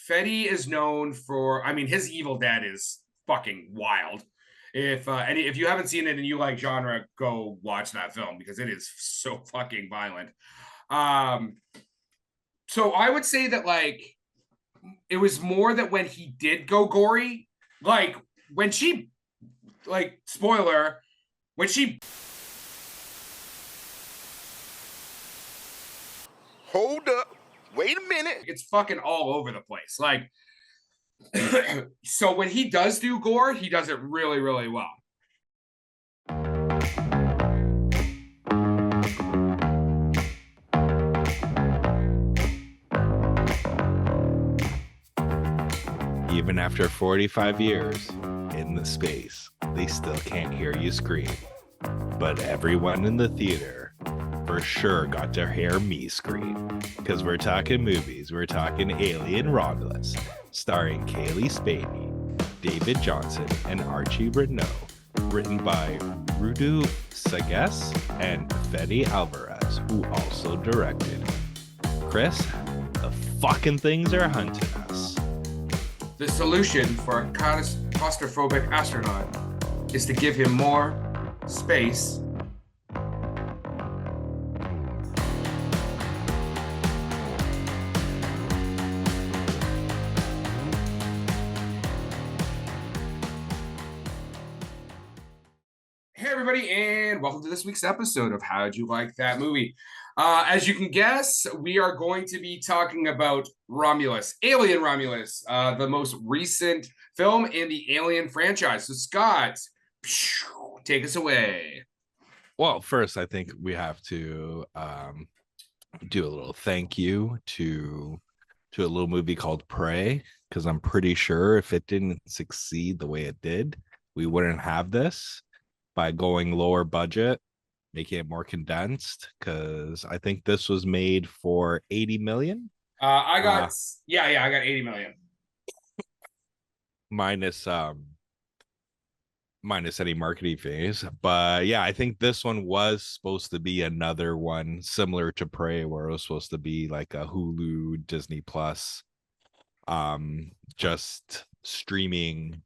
Fetty is known for, I mean, his Evil Dead is fucking wild. If you haven't seen it and you like genre, go watch that film because it is so fucking violent. Um, so I would say that like it was more that when he did go gory, like when she, like spoiler, when she Hold up. Wait a minute. it's fucking all over the place. Like, so when he does do gore, he does it really, really well. Even after 45 years in the space, they still can't hear you scream. But everyone in the theater for sure got to hear me scream. Because we're talking movies. We're talking Alien Romulus, starring Kaylee Spaney, David Johnson, and Archie Renault. Written by Rudu Sages and Fede Alvarez, who also directed. Chris, the fucking things are hunting us. The solution for a claustrophobic astronaut is to give him more space. Hey everybody, and welcome to this week's episode of How'd You Like That Movie? As you can guess, we are going to be talking about Romulus, Alien Romulus, the most recent film in the Alien franchise. So Scott, take us away. Well, first, I think we have to do a little thank you to a little movie called Prey, because I'm pretty sure if it didn't succeed the way it did, we wouldn't have this by going lower budget, making it more condensed, because I think this was made for 80 million. I got 80 million. Minus any marketing fees. But yeah, I think this one was supposed to be another one similar to Prey, where it was supposed to be like a Hulu, Disney Plus, just streaming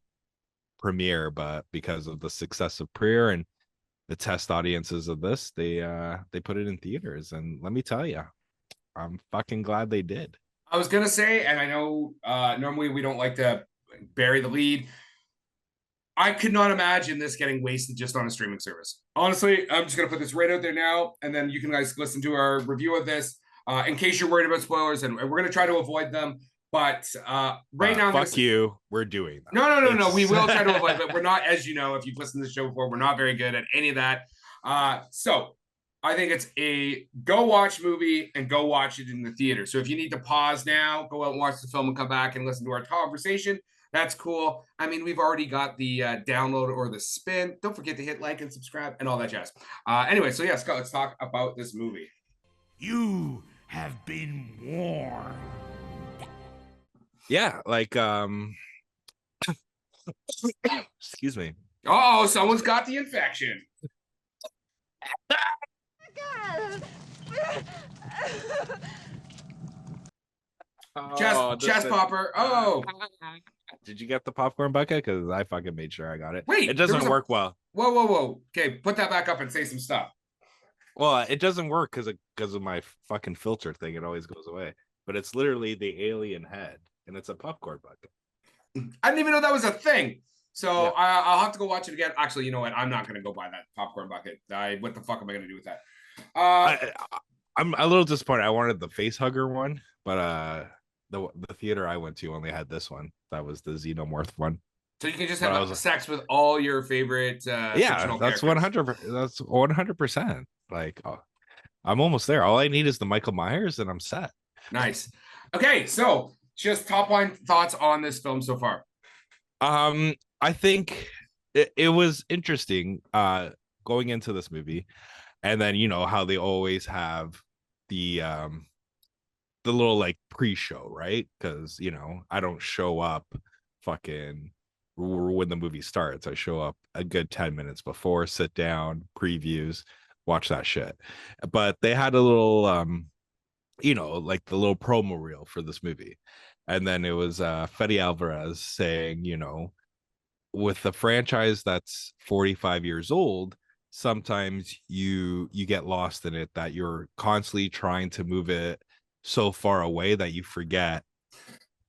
premiere. But because of the success of Prey and the test audiences of this, they put it in theaters, and let me tell you, I'm fucking glad they did. I was gonna say, and I know normally we don't like to bury the lead, I could not imagine this getting wasted just on a streaming service. Honestly, I'm just gonna put this right out there now, and then you can guys listen to our review of this in case you're worried about spoilers, and we're gonna try to avoid them. But right now, fuck you. We're doing that. No. We will try to avoid, but we're not, as you know, if you've listened to the show before, we're not very good at any of that. So I think it's a go watch movie and go watch it in the theater. So if you need to pause now, go out and watch the film and come back and listen to our conversation. That's cool. I mean, we've already got the download or the spin. Don't forget to hit like and subscribe and all that jazz. Anyway, so yeah, Scott, let's talk about this movie. You have been warned. Yeah, like excuse me. Oh, someone's got the infection. Chest popper. Oh. Did you get the popcorn bucket? Because I fucking made sure I got it. Wait, it doesn't work well. Whoa. Okay, put that back up and say some stuff. Well, it doesn't work because of my fucking filter thing. It always goes away. But it's literally the alien head, and it's a popcorn bucket. I didn't even know that was a thing. So Yeah. I'll have to go watch it again. Actually, you know what? I'm not going to go buy that popcorn bucket. What the fuck am I going to do with that? I'm a little disappointed. I wanted the face hugger one, but the theater I went to only had this one. That was the Xenomorph one. So you can just have sex with all your favorite fictional that's characters. 100%. That's 100%. Like, I'm almost there. All I need is the Michael Myers, and I'm set. Nice. Okay, so just top line thoughts on this film so far. I think it was interesting going into this movie, and then you know how they always have the little like pre-show, right? Because you know I don't show up fucking when the movie starts. I show up a good 10 minutes before, sit down, previews, watch that shit. But they had a little you know, like the little promo reel for this movie, And then it was Fede Alvarez saying, with the franchise that's 45 years old, sometimes you get lost in it, that you're constantly trying to move it so far away that you forget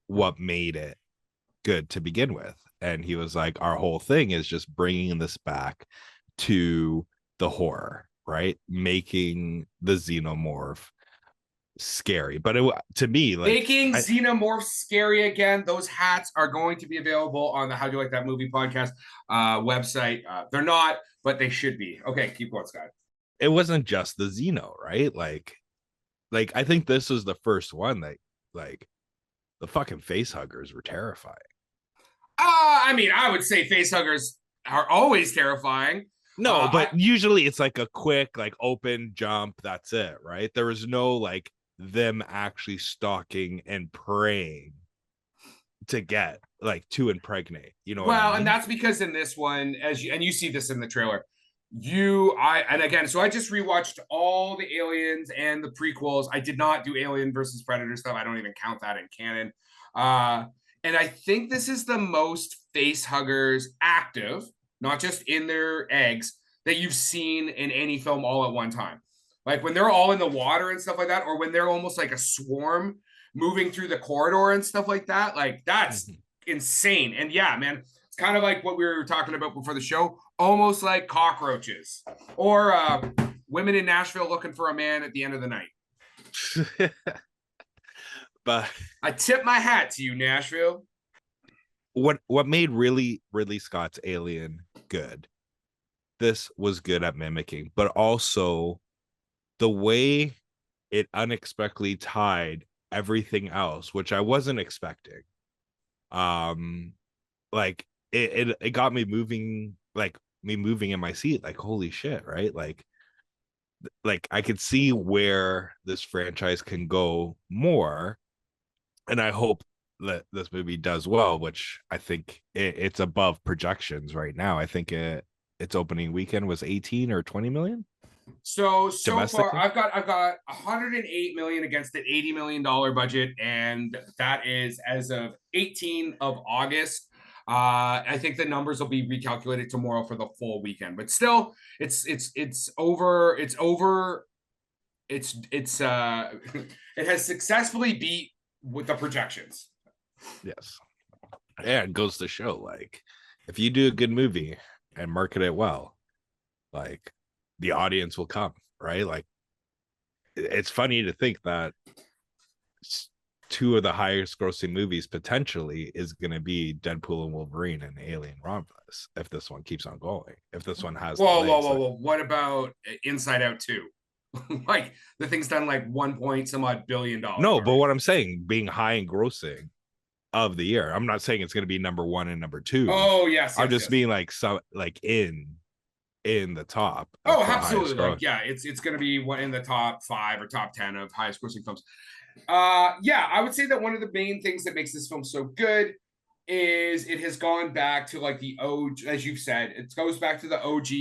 what made it good to begin with. And he was like, our whole thing is just bringing this back to the horror, right? Making the xenomorph scary. But to me, like, making xenomorphs scary again. Those hats are going to be available on the How Do You Like That Movie podcast website. They're not, but they should be. Okay, keep going, Scott. It wasn't just the Xeno, right? Like I think this was the first one that, like, the fucking face huggers were terrifying. I mean, I would say face huggers are always terrifying. No, but usually it's like a quick, like, open jump. That's it, right? There was no like them actually stalking and praying to get like to impregnate. You know? Well, what I mean? And that's because in this one, you see this in the trailer. So I just rewatched all the Aliens and the prequels. I did not do Alien versus Predator stuff. I don't even count that in canon. And I think this is the most face huggers active, not just in their eggs, that you've seen in any film all at one time. Like when they're all in the water and stuff like that, or when they're almost like a swarm moving through the corridor and stuff like that. Like that's insane. And yeah, man, it's kind of like what we were talking about before the show, almost like cockroaches or women in Nashville looking for a man at the end of the night. But I tip my hat to you, Nashville. What made Ridley Scott's Alien good? This was good at mimicking, but also the way it unexpectedly tied everything else, which I wasn't expecting. Like it got me moving, like me moving in my seat, like, holy shit, right? Like I could see where this franchise can go more, and I hope that this movie does well, which I think it's above projections right now. I think its opening weekend was 18 or 20 million. So far, I've got 108 million against an $80 million budget, and that is as of 18 of August. I think the numbers will be recalculated tomorrow for the full weekend, but still, it's over. It's over. It has successfully beat with the projections. Yes, yeah, it goes to show, like, if you do a good movie and market it well, like, the audience will come, right? Like, it's funny to think that two of the highest grossing movies potentially is going to be Deadpool and Wolverine and Alien Romulus, if this one keeps on going. If this one has whoa. What about Inside Out 2? Like, the thing's done like 1 point some odd billion dollars. No, but what I'm saying, being high in grossing of the year, I'm not saying it's going to be number one and number two. Oh yes, I'm just being like, some like in the top. Oh, absolutely. Like, yeah, it's going to be one in the top 5 or top 10 of highest grossing films. Yeah, I would say that one of the main things that makes this film so good is it has gone back to like the OG, as you've said, it goes back to the OG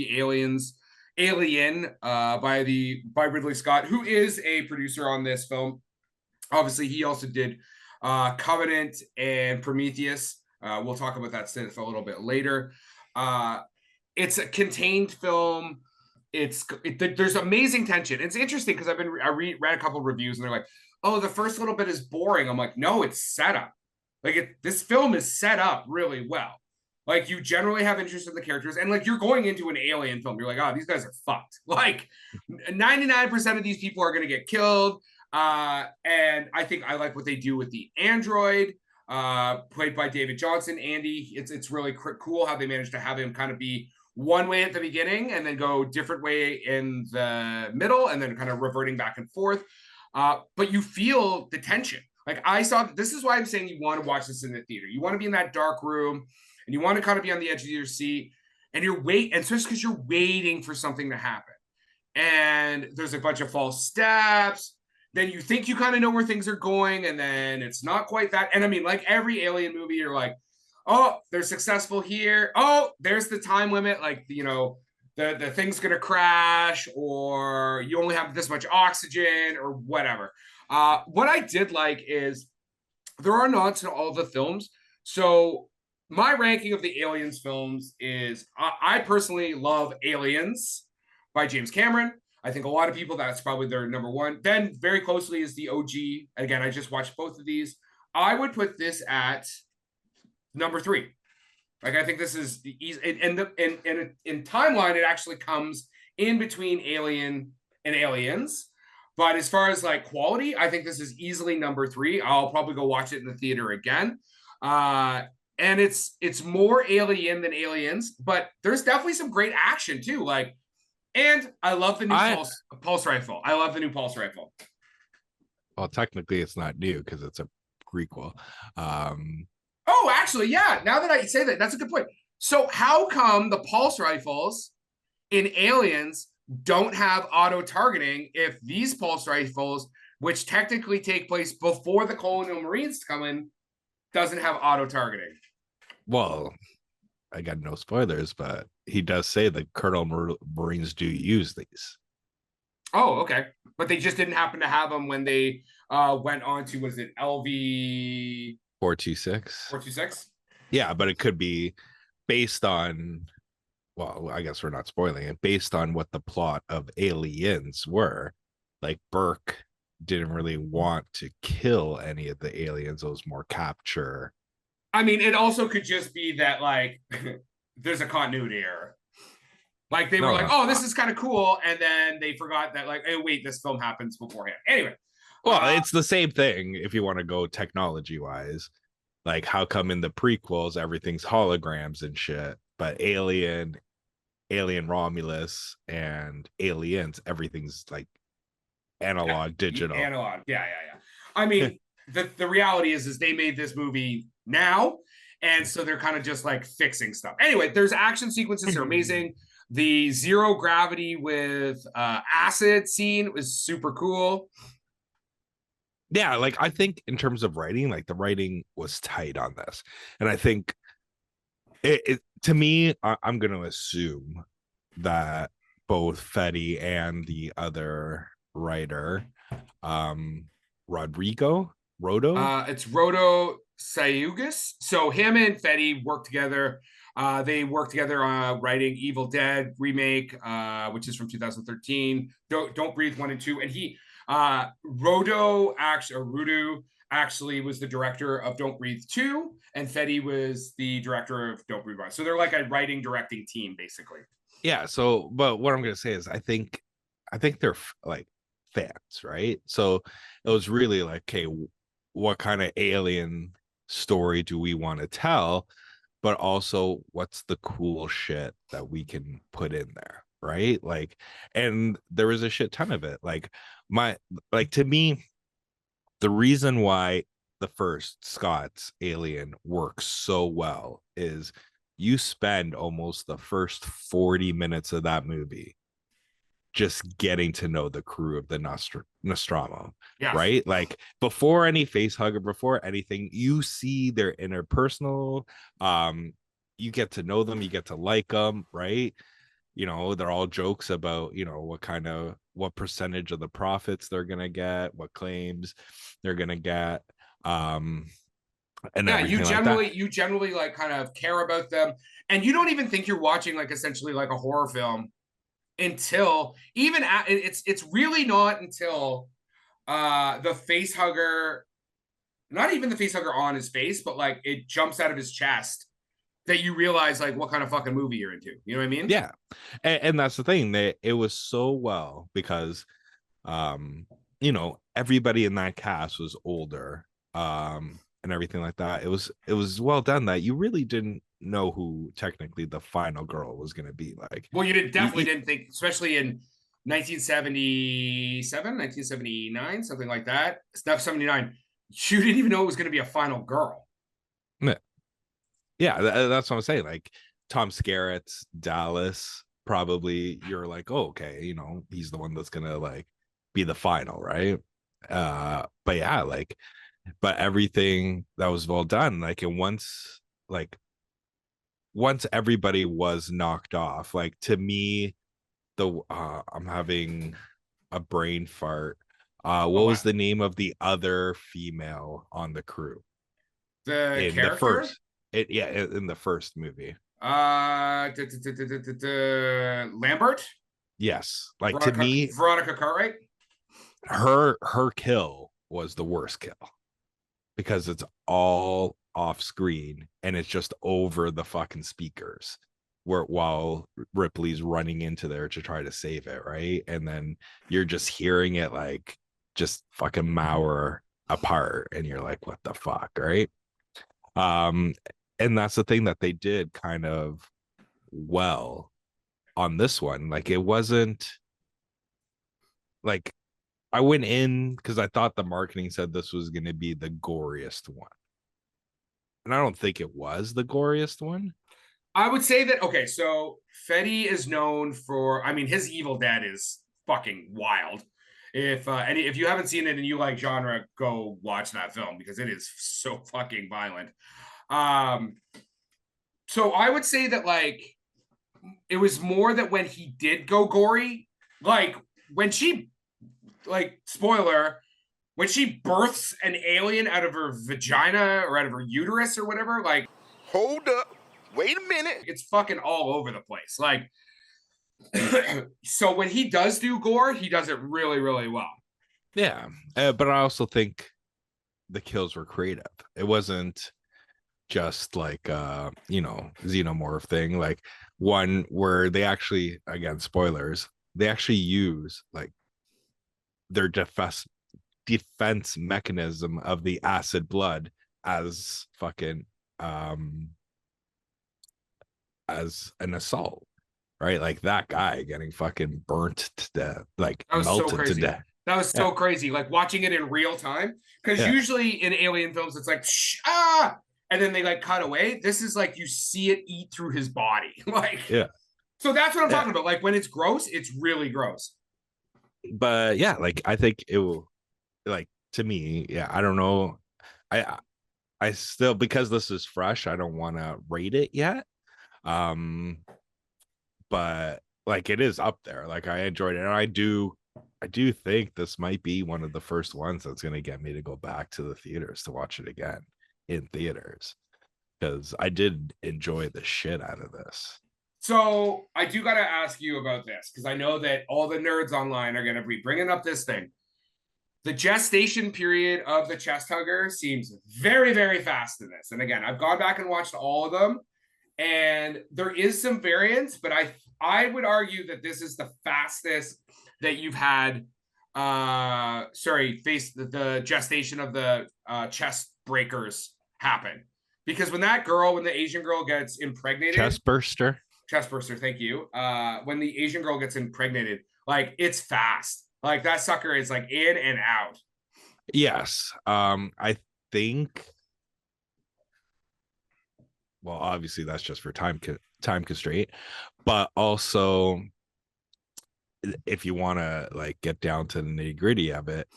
Alien by Ridley Scott, who is a producer on this film. Obviously, he also did Covenant and Prometheus. We'll talk about that stuff a little bit later. It's a contained film. There's amazing tension. It's interesting because I read a couple of reviews and they're like, "Oh, the first little bit is boring." I'm like, "No, it's set up. Like this film is set up really well. Like you generally have interest in the characters, and like you're going into an alien film, you're like, oh, these guys are fucked. Like 99% of these people are going to get killed. And I think I like what they do with the android, played by David Johnson, Andy. It's really cool how they managed to have him kind of be one way at the beginning and then go different way in the middle and then kind of reverting back and forth. But you feel the tension. Like this is why I'm saying you want to watch this in the theater. You want to be in that dark room and you want to kind of be on the edge of your seat and and especially because you're waiting for something to happen. And there's a bunch of false steps. Then you think you kind of know where things are going, and then it's not quite that. And I mean, like every alien movie, you're like, oh, they're successful here. Oh, there's the time limit. Like, the thing's going to crash, or you only have this much oxygen or whatever. What I did like is there are nods to all the films. So my ranking of the Aliens films is I personally love Aliens by James Cameron. I think a lot of people, that's probably their number one. Then very closely is the OG. Again, I just watched both of these. I would put this at number 3. Like, I think this is the easy, in timeline, it actually comes in between Alien and Aliens. But as far as like quality, I think this is easily number 3. I'll probably go watch it in the theater again. And it's more Alien than Aliens, but there's definitely some great action too. Like, and I love the new pulse rifle. I love the new pulse rifle. Well, technically, it's not new because it's a prequel. Oh, actually, yeah. Now that I say that, that's a good point. So how come the pulse rifles in Aliens don't have auto targeting if these pulse rifles, which technically take place before the Colonial Marines come in, doesn't have auto targeting? Well, I got no spoilers, but he does say the Colonial Marines do use these. Oh, okay. But they just didn't happen to have them when they went on to, was it LV 426? 426? Yeah, but it could be based on, well, I guess we're not spoiling it, based on what the plot of Aliens were. Like, Burke didn't really want to kill any of the aliens. It was more capture. I mean, it also could just be that, like, there's a continuity error. Like, they were like, oh, this is kind of cool. And then they forgot that, like, hey, wait, this film happens beforehand. Anyway. Well, it's the same thing if you want to go technology wise. Like, how come in the prequels everything's holograms and shit, but Alien Romulus, and Aliens, everything's like analog, digital. Analog. Yeah. I mean, the reality is they made this movie now. And so they're kind of just like fixing stuff. Anyway, there's action sequences are amazing. The zero gravity with acid scene was super cool. Yeah, like, I think in terms of writing, like, the writing was tight on this. And I think it to me, I'm going to assume that both Fetty and the other writer, Rodo, it's Rodo Sayugas. So him and Fetty worked together. They worked together on writing Evil Dead remake, which is from 2013. Don't Breathe 1 and 2. And he Rudo actually was the director of Don't Breathe 2, and Fetty was the director of Don't Breathe 1. So they're like a writing directing team, basically. Yeah. So, but what I'm gonna say is, I think they're like fans, right? So it was really like, okay, what kind of alien story do we want to tell? But also, what's the cool shit that we can put in there, right? Like, and there was a shit ton of it. Like, to me, the reason why the first Scott's Alien works so well is you spend almost the first 40 minutes of that movie just getting to know the crew of the Nostromo, yes. Right? Like, before any face hugger, before anything, you see their interpersonal, you get to know them, you get to like them, right? You know, they're all jokes about, you know, what percentage of the profits they're gonna get, what claims they're gonna get, and yeah, you generally like kind of care about them, and you don't even think you're watching like essentially like a horror film until even it's really not until the face hugger, not even the face hugger on his face, but like it jumps out of his chest, that you realize like what kind of fucking movie you're into. You know what I mean? Yeah. And that's the thing, that it was so well because you know, everybody in that cast was older, and everything like that. It was well done that you really didn't know who technically the final girl was going to be. Like, well, you definitely didn't think, especially in 1977, 1979, something like that, stuff 79, you didn't even know it was going to be a final girl. Yeah, that's what I'm saying. Like, Tom Skerritt's Dallas, probably you're like, oh, okay, you know, he's the one that's gonna like be the final, right? But yeah, like, but everything that was well done, like, and once everybody was knocked off, like, to me, I'm having a brain fart. What was the name of the other female on the crew? The in the character? first in the first movie. Lambert? Yes, like to Veronica, me, Veronica Cartwright? her kill was the worst kill because it's all off screen and it's just over the fucking speakers where while Ripley's running into there to try to save it, right? And then you're just hearing it like just fucking mower apart and you're like, what the fuck, right? Um and that's the thing that they did kind of well on this one. Like it wasn't like I went in because I thought the marketing said this was going to be the goriest one. And I don't think it was the goriest one. I would say that, okay, so Fetty is known for, I mean, his Evil Dead is fucking wild. If you haven't seen it and you like genre, go watch that film because it is so fucking violent. So I would say that like it was more that when he did go gory, like when she, like, spoiler, when she births an alien out of her vagina or out of her uterus or whatever, like, Hold up. Wait a minute. it's fucking all over the place. Like, so when he does do gore, he does it really, really well. Yeah. But I also think the kills were creative. It wasn't just like xenomorph thing, like one where they actually, again, spoilers, they actually use like their defense mechanism of the acid blood as fucking as an assault, right? Like that guy getting fucking burnt to death, like That was so melted to crazy. death. That was so crazy. Like watching it in real time. Because usually in alien films, it's like, and then they like cut away. This is like you see it eat through his body. Like, so that's what I'm talking about. Like when it's gross, it's really gross. But yeah, like I think it will, like, to me, I don't know. I still, because this is fresh, I don't want to rate it yet. But like it is up there. Like I enjoyed it. And I do think this might be one of the first ones that's going to get me to go back to the theaters to watch it again in theaters, because I did enjoy the shit out of this. So I do got to ask you about this because I know that all the nerds online are going to be bringing up this thing. The gestation period of the chest hugger seems very, very fast in this. And again, I've gone back and watched all of them, and there is some variance, but I would argue that this is the fastest that you've had. The gestation of the chest breakers happen, because when the Asian girl gets impregnated, chest burster, thank you. When the Asian girl gets impregnated, like it's fast. Like that sucker is like in and out. Yes. I think, well, obviously that's just for time constraint, but also if you want to like get down to the nitty gritty of it,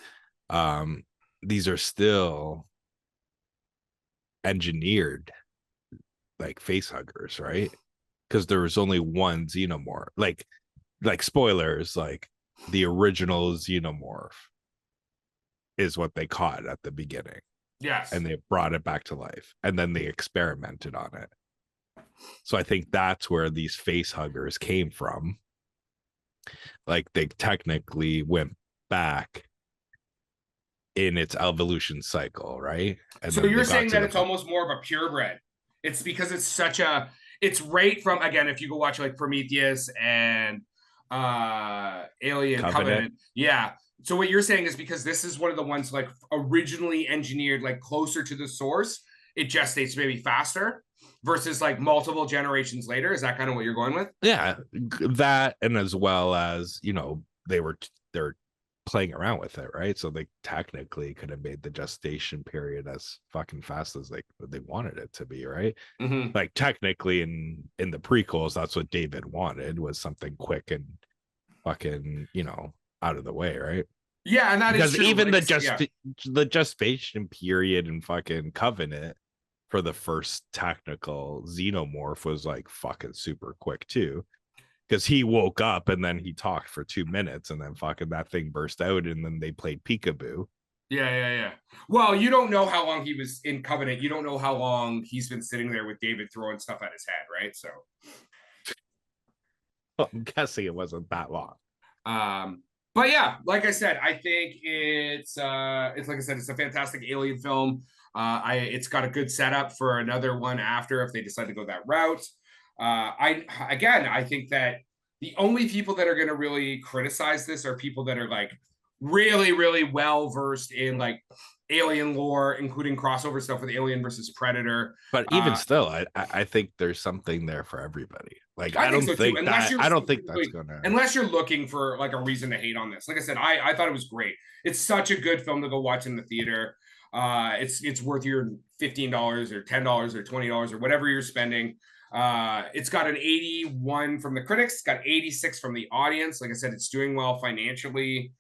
these are still engineered like face huggers, right? Because there was only one xenomorph. Like spoilers, like the original xenomorph is what they caught at the beginning. Yes. And they brought it back to life, and then they experimented on it. So I think that's where these face huggers came from. Like they technically went back in its evolution cycle, right? And so you're saying that it's almost more of a purebred. It's because it's right from, again, if you go watch like Prometheus and Alien Covenant. Yeah. So what you're saying is because this is one of the ones like originally engineered like closer to the source, it gestates maybe faster versus like multiple generations later. Is that kind of what you're going with? Yeah, that, and as well as, they're playing around with it, right? So they technically could have made the gestation period as fucking fast as they wanted it to be, right? Mm-hmm. Like technically in the prequels, that's what David wanted, was something quick and fucking, out of the way, right? Yeah, and that because is true. Even the gestation period in fucking Covenant for the first technical xenomorph was like fucking super quick too, because he woke up and then he talked for 2 minutes and then fucking that thing burst out and then they played peekaboo. Yeah. Well, you don't know how long he was in Covenant. You don't know how long he's been sitting there with David throwing stuff at his head, right? So, I'm guessing it wasn't that long. but yeah, like I said, I think it's like I said, it's a fantastic alien film. It's got a good setup for another one after if they decide to go that route. I think that the only people that are going to really criticize this are people that are like really, really well versed in like alien lore, including crossover stuff with Alien versus Predator. But even still, I think there's something there for everybody. Like I think so too. I don't think that's gonna, unless you're looking for like a reason to hate on this. Like I said, I thought it was great. It's such a good film to go watch in the theater. It's worth your $15 or $10 or $20 or whatever you're spending. It's got an 81 from the critics, it's got 86 from the audience. Like I said, it's doing well financially.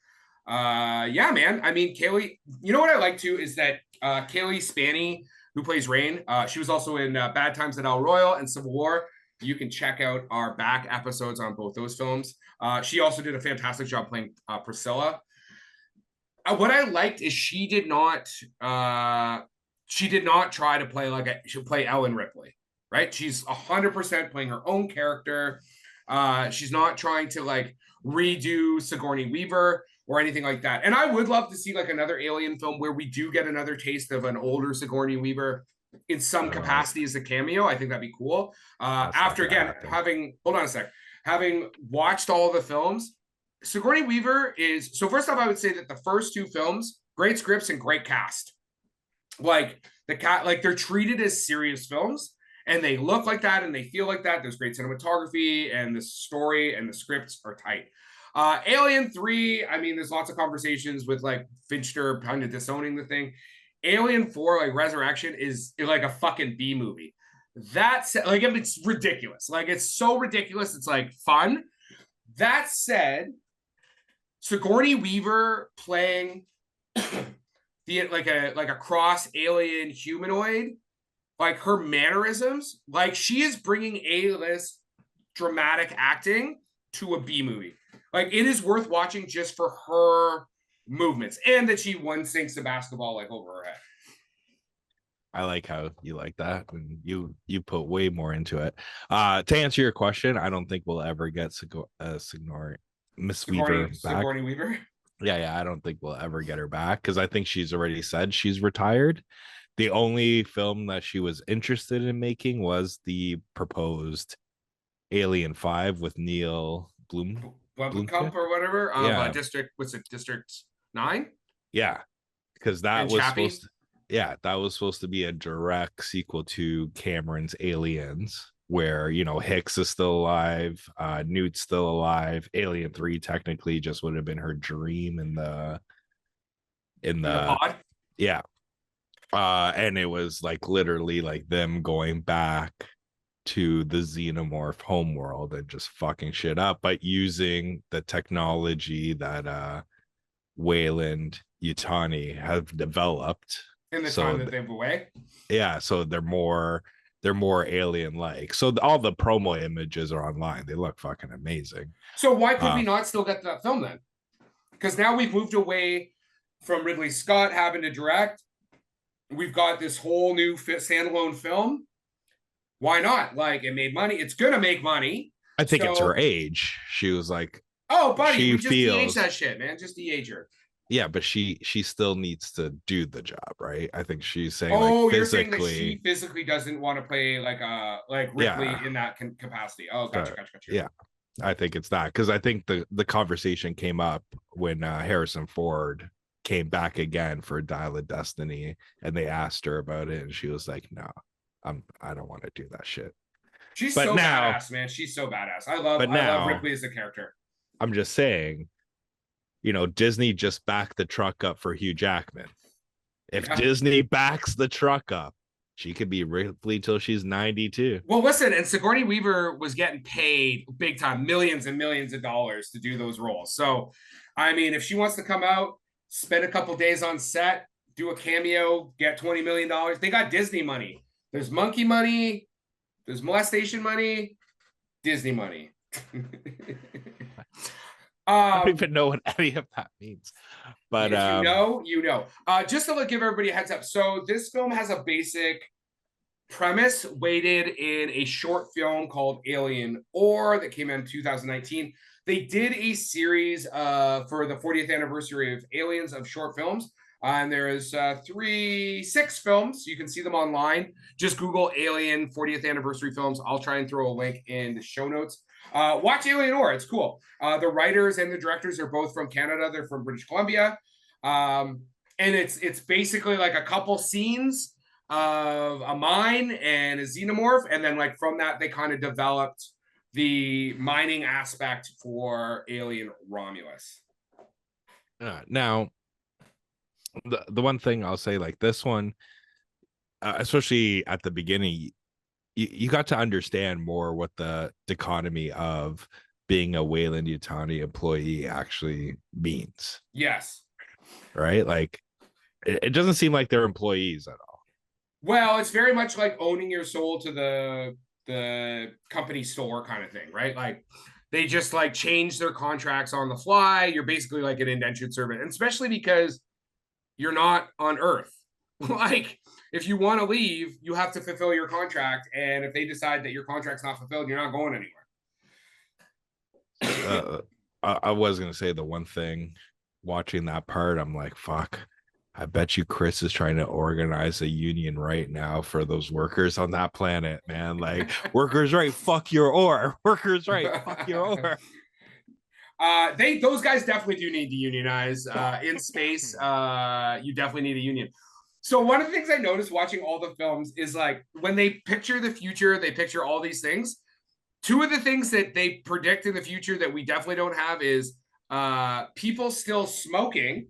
Yeah, man. I mean, Kaylee, you know what I like too is that Kaylee Spaney, who plays Rain, she was also in Bad Times at El Royale and Civil War. You can check out our back episodes on both those films. She also did a fantastic job playing Priscilla. What I liked is she did not try to play she'll play Ellen Ripley, right? She's 100% playing her own character. She's not trying to like redo Sigourney Weaver or anything like that. And I would love to see like another alien film where we do get another taste of an older Sigourney Weaver in some capacity as a cameo. I think that'd be cool. After again, having watched all of the films, Sigourney Weaver is, so first off, I would say that the first two films, great scripts and great cast. Like they're treated as serious films and they look like that and they feel like that. There's great cinematography and the story and the scripts are tight. Alien 3, I mean, there's lots of conversations with like Fincher kind of disowning the thing. Alien 4, like Resurrection, is like a fucking B movie. That's like, it's ridiculous. Like, it's so ridiculous. It's like fun. That said, Sigourney Weaver playing like a cross alien humanoid, like her mannerisms, like she is bringing A-list dramatic acting to a B movie. Like, it is worth watching just for her movements and that she sinks the basketball like over her head. I like how you like that, and you put way more into it. To answer your question, I don't think we'll ever get Miss Weaver back. Sigourney Weaver. Yeah, I don't think we'll ever get her back because I think she's already said she's retired. The only film that she was interested in making was the proposed Alien 5 with Neil Blomkamp or whatever. District 9? Yeah, because that was supposed to, that was supposed to be a direct sequel to Cameron's Aliens, where, you know, Hicks is still alive, Newt's still alive. Alien 3 technically just would have been her dream in the pod. Yeah. And it was like literally like them going back to the xenomorph homeworld and just fucking shit up, but using the technology that Wayland Yutani have developed in the time that they've away. Yeah, so they're more alien like. So all the promo images are online. They look fucking amazing. So why could we not still get that film then? Because now we've moved away from Ridley Scott having to direct. We've got this whole new standalone film. Why not? Like, it made money. It's gonna make money. I think it's her age. She was like, "Oh, buddy, just de-age that shit, man. Just de-age her." Yeah, but she still needs to do the job, right? I think she's saying, you're saying that she physically doesn't want to play like Ripley in that capacity. Oh, gotcha. Yeah, I think it's that, because I think the conversation came up when Harrison Ford came back again for Dial of Destiny, and they asked her about it, and she was like, "No, I don't want to do that shit." She's badass, man. She's so badass. I love Ripley as a character. I'm just saying, you know, Disney just backed the truck up for Hugh Jackman. If Disney backs the truck up, she could be Ripley till she's 92. Well, listen, and Sigourney Weaver was getting paid big time, millions and millions of dollars to do those roles. So, I mean, if she wants to come out, spend a couple days on set, do a cameo, get $20 million, they got Disney money. There's monkey money, there's molestation money, Disney money. I don't even know what any of that means. But if you know, you know. Just to give everybody a heads up. So this film has a basic premise weighted in a short film called Alien Or that came out in 2019. They did a series for the 40th anniversary of Aliens of short films. And there is 6 films. You can see them online. Just Google Alien 40th anniversary films. I'll try and throw a link in the show notes. Watch Alien Or. It's cool. The writers and the directors are both from Canada. They're from British Columbia. And it's basically like a couple scenes of a mine and a xenomorph, and then like from that they kind of developed the mining aspect for Alien Romulus. Now, the one thing I'll say, like this one, especially at the beginning, you got to understand more what the dichotomy of being a Weyland-Yutani employee actually means. Yes. Right? Like, it doesn't seem like they're employees at all. Well, it's very much like owning your soul to the company store kind of thing, right? Like they just like change their contracts on the fly. You're basically like an indentured servant, and especially because you're not on Earth. Like if you want to leave, you have to fulfill your contract, and if they decide that your contract's not fulfilled, you're not going anywhere. I was gonna say the one thing watching that part, I'm like, fuck. I bet you Chris is trying to organize a union right now for those workers on that planet, man. Like, workers' right, fuck your ore. Workers' right, fuck your ore. Those guys definitely do need to unionize. In space, you definitely need a union. So one of the things I noticed watching all the films is like when they picture the future, they picture all these things. 2 of the things that they predict in the future that we definitely don't have is people still smoking,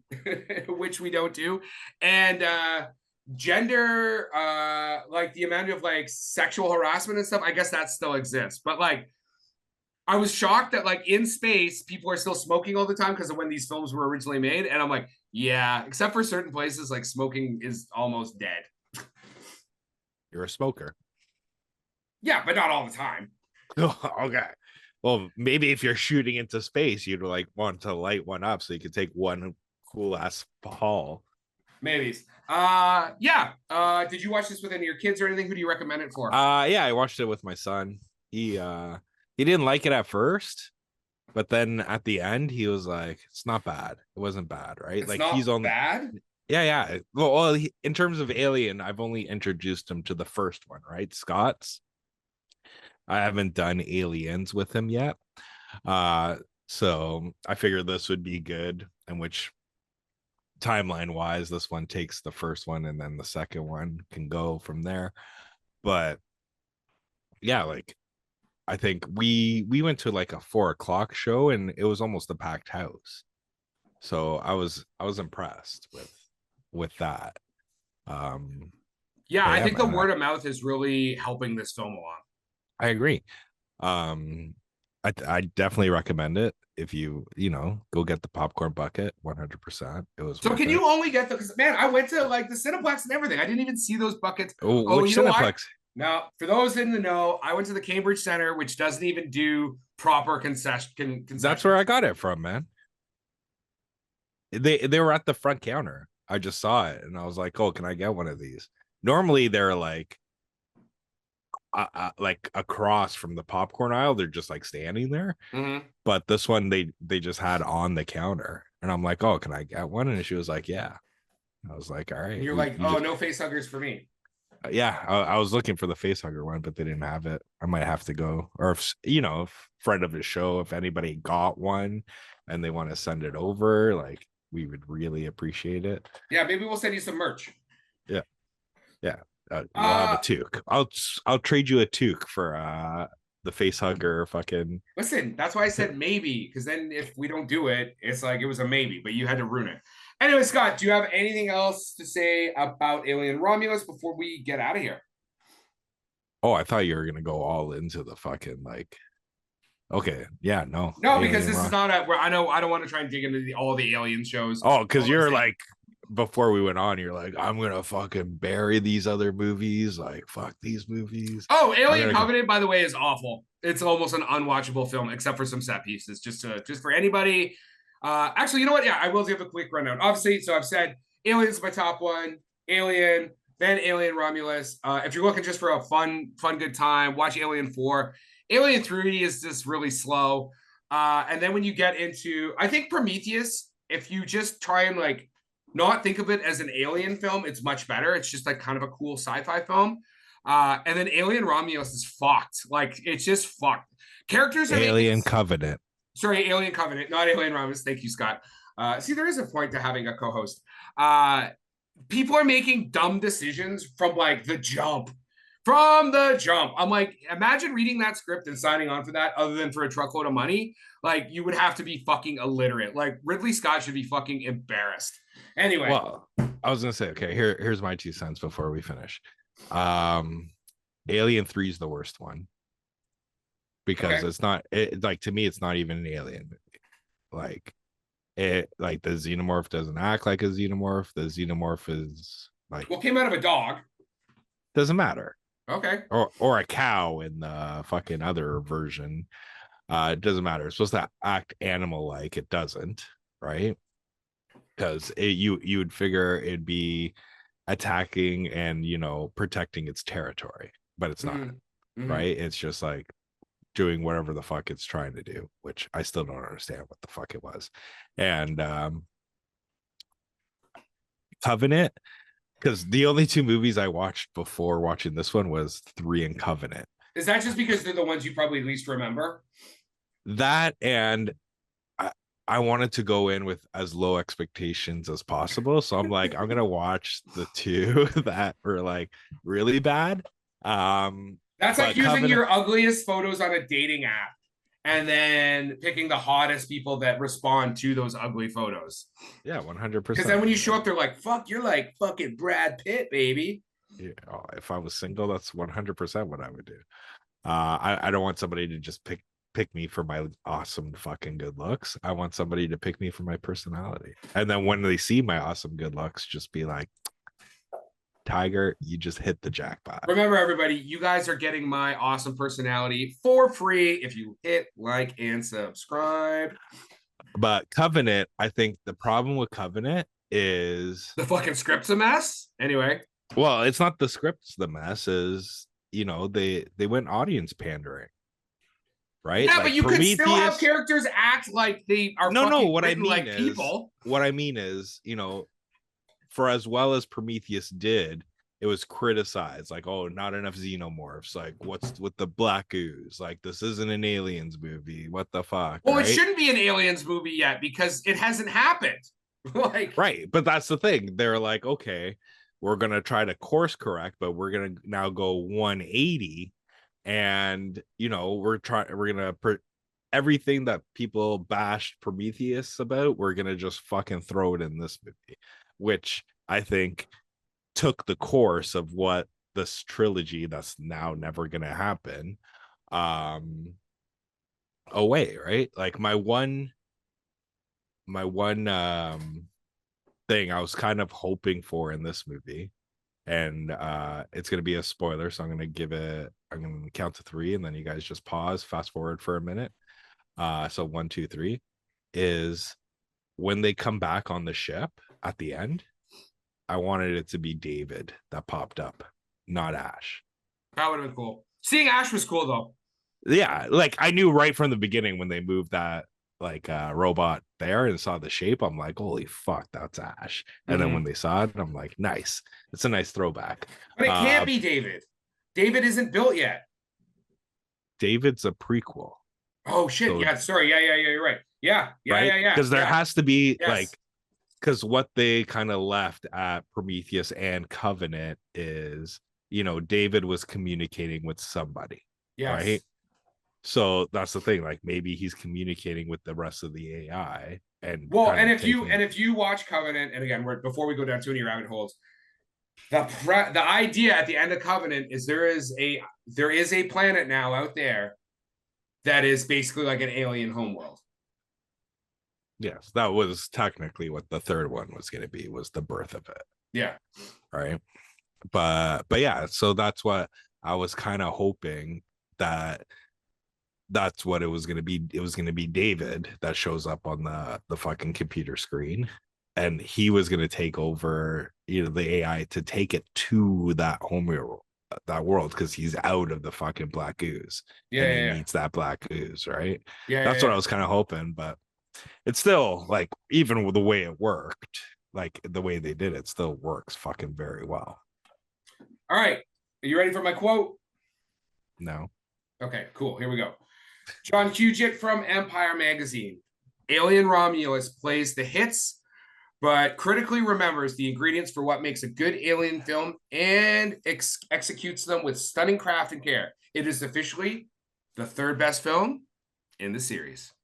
which we don't do, and gender, like the amount of like sexual harassment and stuff. I guess that still exists, but like I was shocked that like in space people are still smoking all the time because of when these films were originally made, and I'm like, yeah, except for certain places, like smoking is almost dead. You're a smoker. Yeah, but not all the time. Okay. Well, maybe if you're shooting into space, you'd like want to light one up so you could take one cool ass haul. Maybe. Yeah. Did you watch this with any of your kids or anything? Who do you recommend it for? Yeah, I watched it with my son. He didn't like it at first, but then at the end he was like, it's not bad. It wasn't bad, right? It's like not he's on bad. Yeah. Well, in terms of Alien, I've only introduced him to the first one, right? Scott's. I haven't done Aliens with him yet. So I figured this would be good, and which timeline wise, this one takes the first one and then the second one can go from there. But yeah, like I think we went to like a 4:00 show and it was almost a packed house. So I was impressed with that. Yeah, I think the man, word of mouth is really helping this film along. I agree. I definitely recommend it. If you go get the popcorn bucket, 100%. It was. So can you only get because man, I went to like the Cineplex and everything. I didn't even see those buckets. Which Cineplex? Now, for those in the know, I went to the Cambridge Center, which doesn't even do proper concession. That's where I got it from, man. They were at the front counter. I just saw it and I was like, "Oh, can I get one of these?" Normally, they're like across from the popcorn aisle. They're just like standing there. Mm-hmm. But this one, they just had on the counter, and I'm like, "Oh, can I get one?" And she was like, "Yeah." I was like, "All right." And you're like, "Oh, no face huggers for me." Yeah, I was looking for the facehugger one, but they didn't have it. I might have to go, or if friend of the show, if anybody got one and they want to send it over, like we would really appreciate it. Yeah, maybe we'll send you some merch. Yeah. You'll have a toque. I'll trade you a toque for the facehugger. Fucking listen. That's why I said maybe, because then if we don't do it, it's like it was a maybe, but you had to ruin it. Anyway, Scott, do you have anything else to say about Alien Romulus before we get out of here? Oh, I thought you were gonna go all into the fucking like. Okay, yeah, no, because this is not where I know I don't want to try and dig into all the alien shows. Oh, because you're like before we went on, you're like, I'm gonna fucking bury these other movies. Like, fuck these movies. Oh, I'm Alien gonna go. Covenant, by the way, is awful. It's almost an unwatchable film, except for some set pieces. Just for anybody. Actually, you know what? Yeah, I will give a quick rundown. Obviously, so I've said Alien's my top one. Alien, then Alien Romulus. If you're looking just for a fun, good time, watch Alien 4. Alien 3 is just really slow. And then when you get into, I think Prometheus, if you just try and like not think of it as an alien film, it's much better. It's just like kind of a cool sci-fi film. And then Alien Romulus is fucked. Like it's just fucked. Characters are Alien Covenant. Sorry, Alien Covenant, not Alien Romulus. Thank you, Scott. See, there is a point to having a co-host. People are making dumb decisions from like the jump. From the jump. I'm like, imagine reading that script and signing on for that other than for a truckload of money. Like, you would have to be fucking illiterate. Like, Ridley Scott should be fucking embarrassed. Anyway. Well, I was gonna say, okay, here's my 2 cents before we finish. Alien 3 is the worst one. Because it's not like, to me, it's not even an alien movie. Like the xenomorph doesn't act like a xenomorph. The xenomorph is like, well, came out of a dog. Doesn't matter. Okay. Or a cow in the fucking other version. It doesn't matter. It's supposed to act animal like. It doesn't, right? Because you would figure it'd be attacking and protecting its territory, but it's not. Right? It's just like doing whatever the fuck it's trying to do, which I still don't understand what the fuck it was. And Covenant, because the only 2 movies I watched before watching this one was 3 and Covenant. Is that just because they're the ones you probably least remember? That, and I wanted to go in with as low expectations as possible. So I'm like, I'm gonna watch the 2 that were like really bad. That's like using your ugliest photos on a dating app and then picking the hottest people that respond to those ugly photos. Yeah, 100%. Because then when you show up, they're like, fuck, you're like fucking Brad Pitt, baby. Yeah, if I was single, that's 100% what I would do. I don't want somebody to just pick me for my awesome fucking good looks. I want somebody to pick me for my personality. And then when they see my awesome good looks, just be like, Tiger, you just hit the jackpot. Remember, everybody, you guys are getting my awesome personality for free if you hit like and subscribe. But Covenant, I think the problem with Covenant is the fucking script's a mess. Anyway, well, it's not the script's the mess. Is they went audience pandering, right? Yeah, like but you could still have characters act like they are. No. What I mean like is, people. What I mean is, for as well as Prometheus did, it was criticized, like, oh, not enough xenomorphs, like, what's with the black ooze, like, this isn't an aliens movie, what the fuck. Well, right? It shouldn't be an aliens movie yet because it hasn't happened. Like, right, but that's the thing. They're like, okay, we're gonna try to course correct, but we're gonna now go 180, and we're gonna everything that people bashed Prometheus about, we're gonna just fucking throw it in this movie, which I think took the course of what this trilogy that's now never gonna happen away, right? Like my one thing I was kind of hoping for in this movie, and it's gonna be a spoiler, so I'm gonna count to 3, and then you guys just pause, fast forward for a minute. So 1, 2, 3 is when they come back on the ship at the end. I wanted it to be David that popped up, not Ash. That would have been cool. Seeing Ash was cool though. Yeah, like I knew right from the beginning when they moved that like robot there and saw the shape, I'm like, holy fuck, that's Ash. And then when they saw it, I'm like, nice. It's a nice throwback. But it can't be David. David isn't built yet. David's a prequel. Oh shit! So, yeah, sorry. Yeah. You're right. Yeah. Because there has to be like. Because what they kind of left at Prometheus and Covenant is, David was communicating with somebody, right? So that's the thing. Like maybe he's communicating with the rest of the AI, and if you watch Covenant, and again, before we go down too many rabbit holes, the idea at the end of Covenant is there is a planet now out there that is basically like an alien homeworld. Yes, that was technically what the third one was going to be, was the birth of it. Yeah. Right. But yeah, so that's what I was kind of hoping, that that's what it was going to be. It was going to be David that shows up on the fucking computer screen, and he was going to take over, the AI to take it to that world, because he's out of the fucking black ooze. Yeah, and yeah, he yeah. meets that black ooze, right? Yeah, That's yeah, what yeah. I was kind of hoping, but it's still, like, even with the way it worked, like the way they did it still works fucking very well. All right. Are you ready for my quote? No. Okay, cool. Here we go. John Cujick from Empire Magazine. Alien Romulus plays the hits, but critically remembers the ingredients for what makes a good alien film and executes them with stunning craft and care. It is officially the third best film in the series.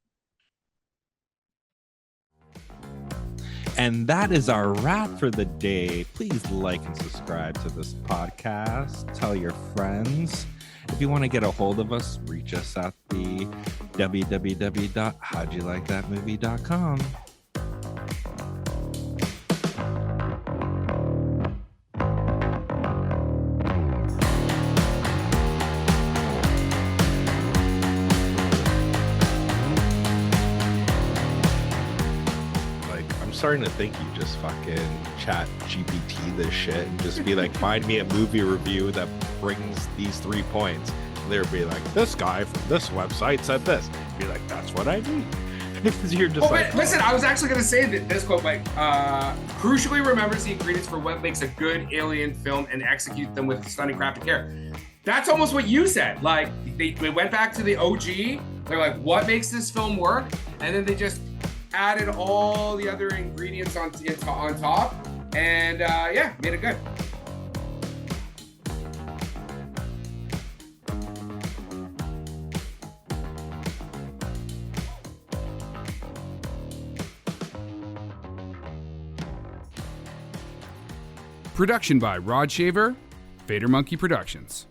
And that is our wrap for the day. Please like and subscribe to this podcast. Tell your friends. If you want to get a hold of us, reach us at the www.howdyoulikethatmovie.com. Starting to think you just fucking chat GPT this shit and just be like, find me a movie review that brings these 3 points. And they'll be like, this guy from this website said this. Be like, that's what I need. Because you're just listen, I was actually going to say that this quote, like, crucially remembers the ingredients for what makes a good alien film and execute them with stunning craft and care. That's almost what you said. Like, they went back to the OG. They're like, what makes this film work? And then they just added all the other ingredients on top, and yeah, made it good. Production by Rod Shaver, Vader Monkey Productions.